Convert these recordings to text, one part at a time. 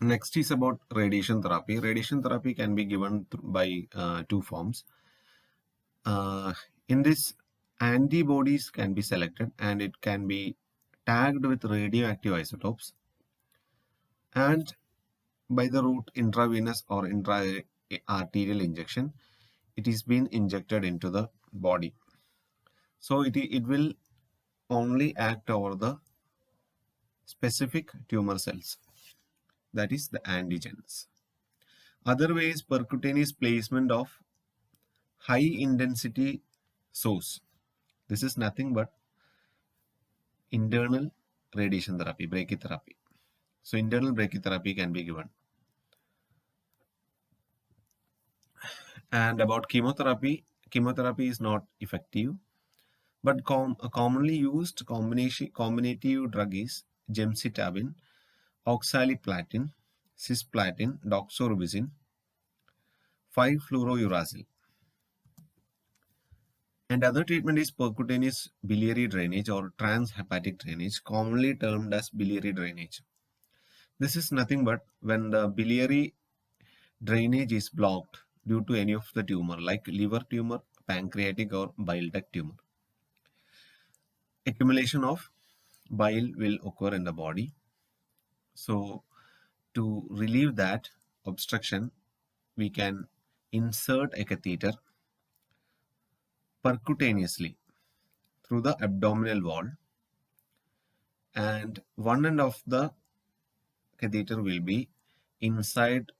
Next is about radiation therapy. Radiation therapy can be given by two forms. In this, antibodies can be selected and it can be tagged with radioactive isotopes, and by the route intravenous or intra-arterial injection, it is being injected into the body. So it will only act over the specific tumor cells, that is the antigens. Other way is percutaneous placement of high intensity source. This is nothing but internal radiation therapy, brachytherapy. So internal brachytherapy can be given. And about chemotherapy, chemotherapy is not effective, but a commonly used combinative drug is gemcitabine, oxaliplatin, cisplatin, doxorubicin, 5-fluorouracil. And other treatment is percutaneous biliary drainage or transhepatic drainage, commonly termed as biliary drainage. This is nothing but when the biliary drainage is blocked due to any of the tumor like liver tumor, pancreatic or bile duct tumor. Accumulation of bile will occur in the body. So to relieve that obstruction, we can insert a catheter percutaneously through the abdominal wall, and one end of the catheter will be inside,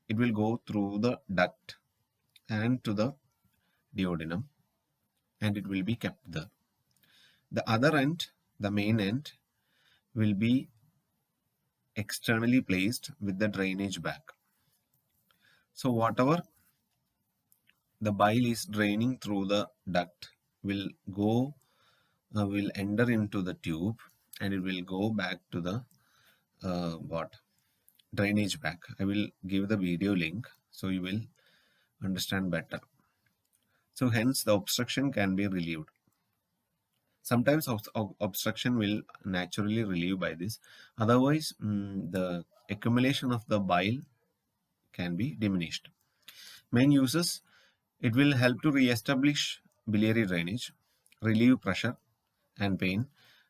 it will go through the duct and to the duodenum, and it will be kept there. The other end, the main end, will be externally placed with the drainage bag. So whatever the bile is draining through the duct will enter into the tube, and it will go back to the drainage bag. I will give the video link so you will understand better. So hence the obstruction can be relieved. Sometimes obstruction will naturally relieve by this. Otherwise, the accumulation of the bile can be diminished. Main uses: it will help to re-establish biliary drainage, relieve pressure and pain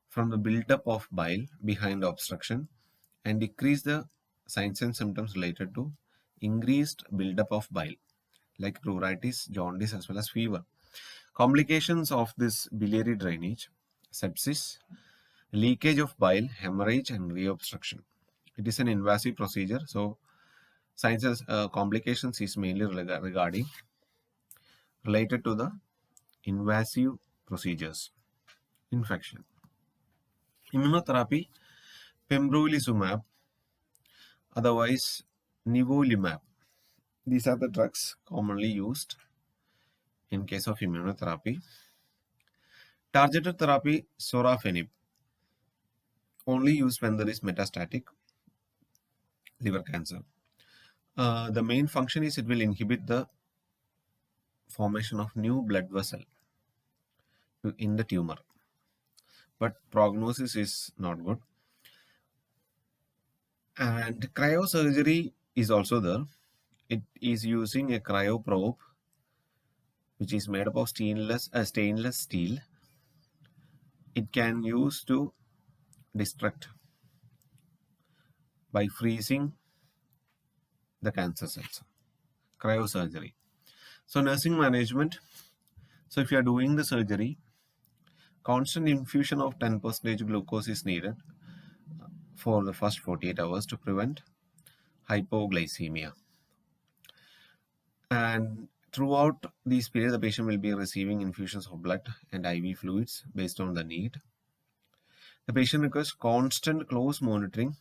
from the buildup of bile behind the obstruction, and decrease the signs and symptoms related to increased buildup of bile like pruritus, jaundice as well as fever. Complications of this biliary drainage: sepsis, leakage of bile, hemorrhage and reobstruction. It is an invasive procedure, so signs and complications is mainly related to the invasive procedures. Infection. Immunotherapy: pembrolizumab, otherwise nivolumab. These are the drugs commonly used in case of immunotherapy. Targeted therapy: sorafenib, only used when there is metastatic liver cancer. The main function is it will inhibit the formation of new blood vessel in the tumor, but prognosis is not good. And cryosurgery is also there. It is using a cryoprobe which is made up of stainless steel. It can use to destruct by freezing the cancer cells. Cryosurgery. So nursing management. So if you are doing the surgery, constant infusion of 10% glucose is needed for the first 48 hours to prevent hypoglycemia. And throughout this period, the patient will be receiving infusions of blood and IV fluids based on the need. The patient requires constant close monitoring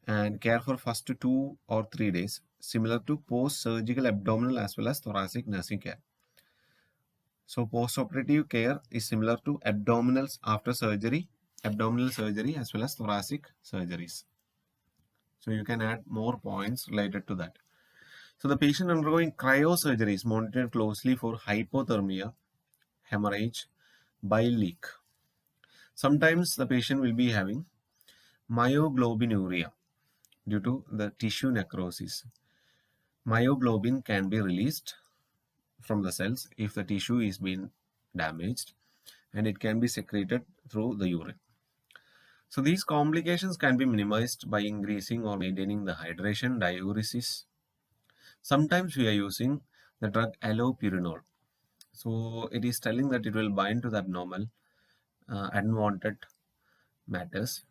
and care for first 2 or 3 days, similar to post-surgical abdominal as well as thoracic nursing care. So post-operative care is similar to abdominals after surgery, abdominal surgery as well as thoracic surgeries. So you can add more points related to that. So the patient undergoing cryosurgery is monitored closely for hypothermia, hemorrhage, bile leak. Sometimes the patient will be having myoglobinuria. due to the tissue necrosis. Myoglobin can be released from the cells if the tissue is being damaged, and it can be secreted through the urine. So these complications can be minimized by increasing or maintaining the hydration, diuresis. Sometimes we are using the drug allopurinol. So it is telling that it will bind to the abnormal, unwanted matters,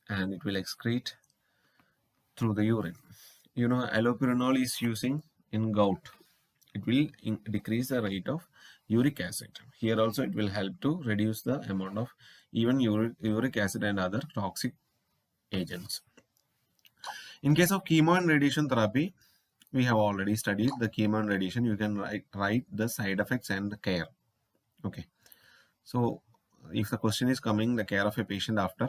and it will excrete through the urine. You know, allopurinol is using in gout. It will decrease the rate of uric acid. Here also it will help to reduce the amount of even uric acid and other toxic agents. In case of chemo and radiation therapy, we have already studied the chemo and radiation. You can write the side effects and the care. Okay. So if the question is coming, the care of a patient after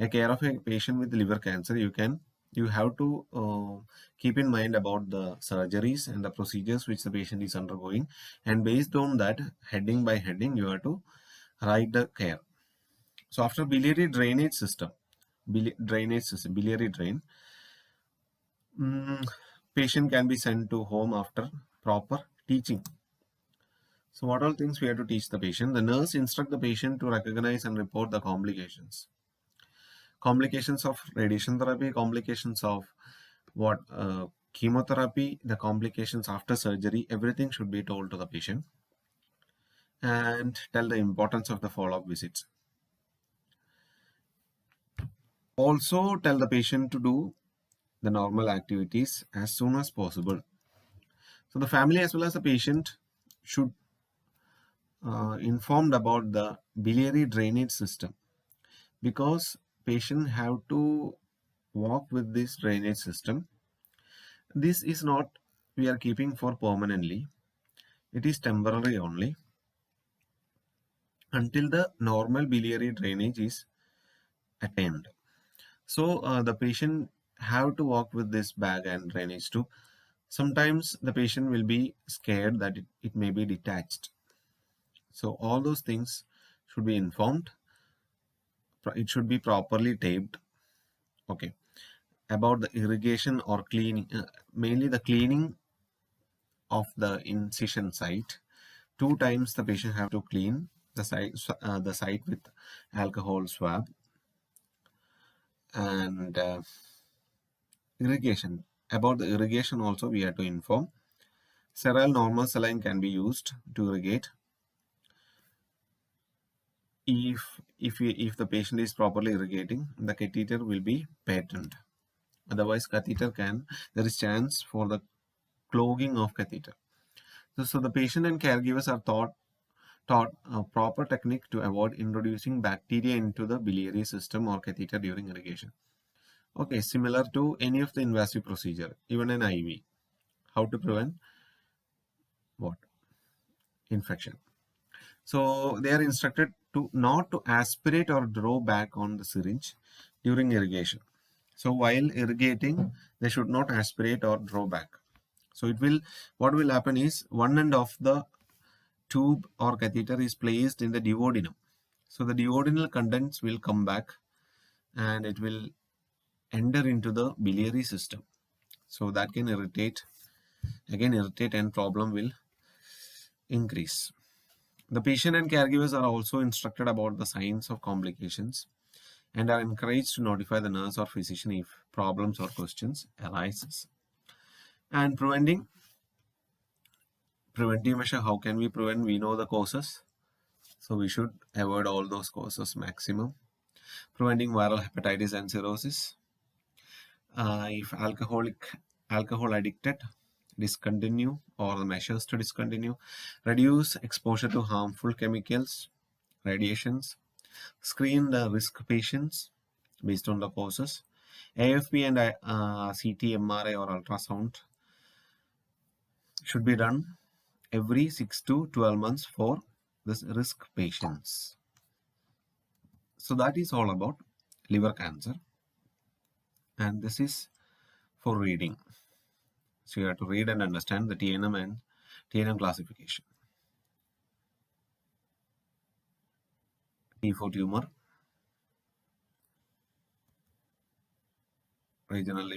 a care of a patient with liver cancer, you have to keep in mind about the surgeries and the procedures which the patient is undergoing, and based on that, heading by heading, you have to write the care. So after biliary drainage system, biliary drain, patient can be sent to home after proper teaching. So what all things we have to teach the patient? The nurse instruct the patient to recognize and report the complications. Complications of radiation therapy, complications of what chemotherapy, the complications after surgery, everything should be told to the patient, and tell the importance of the follow-up visits. Also tell the patient to do the normal activities as soon as possible. So the family as well as the patient should informed about the biliary drainage system, because patient have to walk with this drainage system. This is not we are keeping for permanently. It is temporary only until the normal biliary drainage is attained. So the patient have to walk with this bag and drainage too. Sometimes the patient will be scared that it may be detached. So all those things should be informed. It should be properly taped. Okay. About the irrigation or cleaning, mainly the cleaning of the incision site. 2 times the patient have to clean the site with alcohol swab. And irrigation. About the irrigation also we have to inform. Sterile normal saline can be used to irrigate if the patient is properly irrigating. The catheter will be patent. Otherwise, there is chance for the clogging of catheter. So the patient and caregivers are taught a proper technique to avoid introducing bacteria into the biliary system or catheter during irrigation. Okay, similar to any of the invasive procedure, even an IV. How to prevent what? Infection. So they are instructed to not to aspirate or draw back on the syringe during irrigation. So while irrigating, they should not aspirate or draw back. So what will happen is one end of the tube or catheter is placed in the duodenum. So the duodenal contents will come back and it will enter into the biliary system. So that can irritate and problem will increase. The patient and caregivers are also instructed about the signs of complications and are encouraged to notify the nurse or physician if problems or questions arises. And preventive measure, how can we prevent? We know the causes, so we should avoid all those causes maximum. Preventing viral hepatitis and cirrhosis. If alcohol addicted, discontinue or the measures to discontinue. Reduce exposure to harmful chemicals, radiations. Screen the risk patients based on the causes. AFP and CT, MRI or ultrasound should be done every 6 to 12 months for this risk patients. So that is all about liver cancer, and this is for reading. So you have to read and understand the TNM and TNM classification. T for tumor, regional lymph